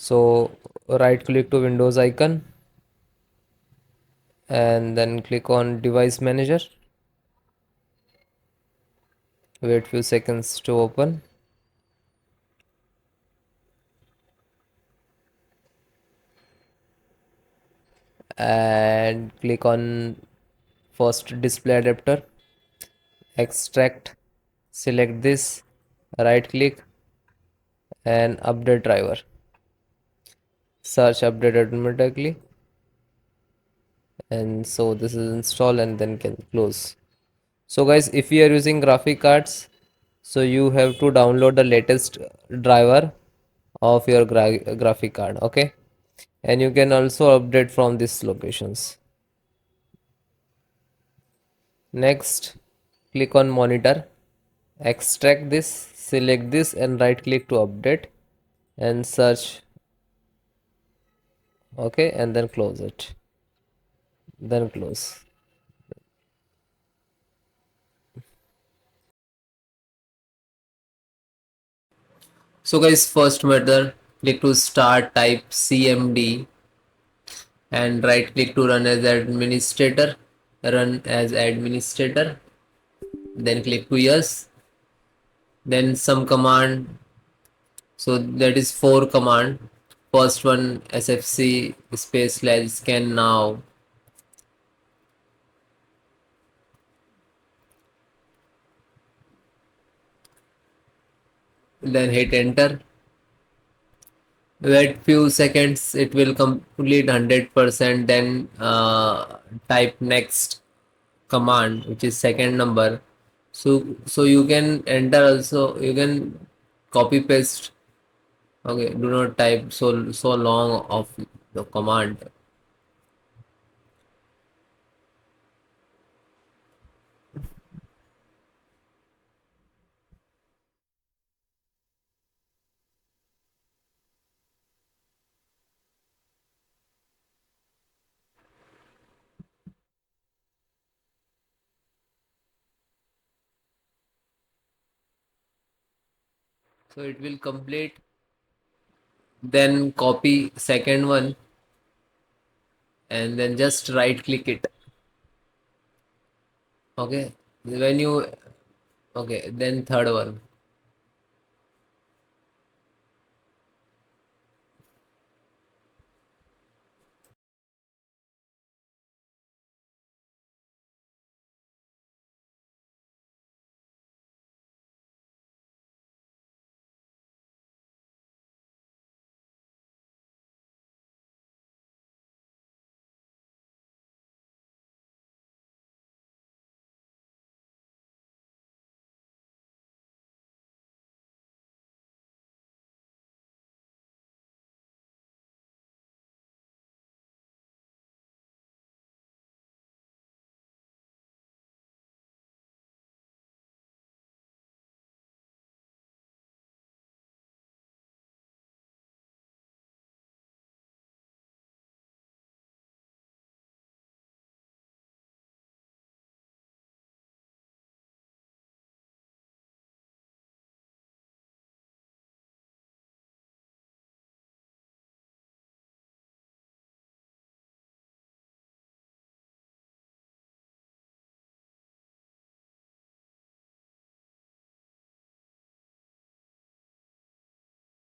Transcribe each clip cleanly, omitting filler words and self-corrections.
So right click to Windows icon and then click on device manager. Wait few seconds to open. And click on first display adapter, extract, select this, right click and update driver. Search update automatically, and so this is installed and then can close. So guys, if you are using graphic cards, so you have to download the latest driver of your graphic card, okay? And you can also update from these locations. Next, click on monitor, extract this, select this and right click to update and search, okay, and then close it, then close. So guys, first method, click to start, type CMD and right click to run as administrator, then click to yes, then some command. So that is four command. First one, sfc space slash scan now, then hit enter. Wait few seconds, it will complete 100%. Then type next command, which is second number. So you can enter also, you can copy paste. Okay, do not type so long of the command. So it will complete. Then copy second one and then just right click it. Okay, when you, okay, then third one.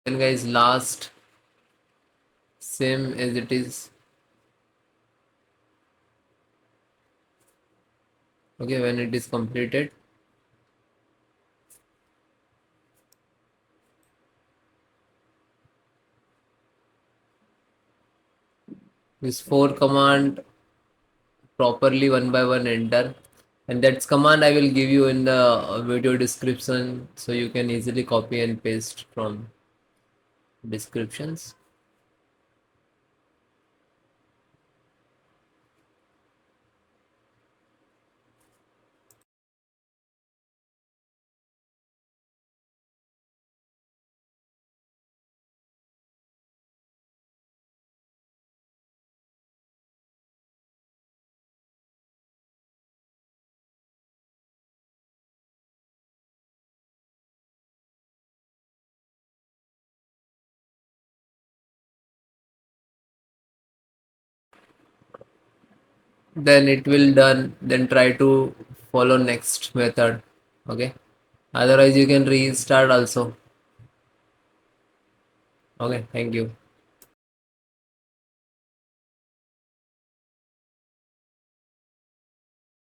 And guys, last, same as it is. Okay, when it is completed, this four command properly one by one enter, and that's command I will give you in the video description, so you can easily copy and paste from descriptions. then it will done, then try to follow next method. Okay, otherwise you can restart also. Okay, thank you.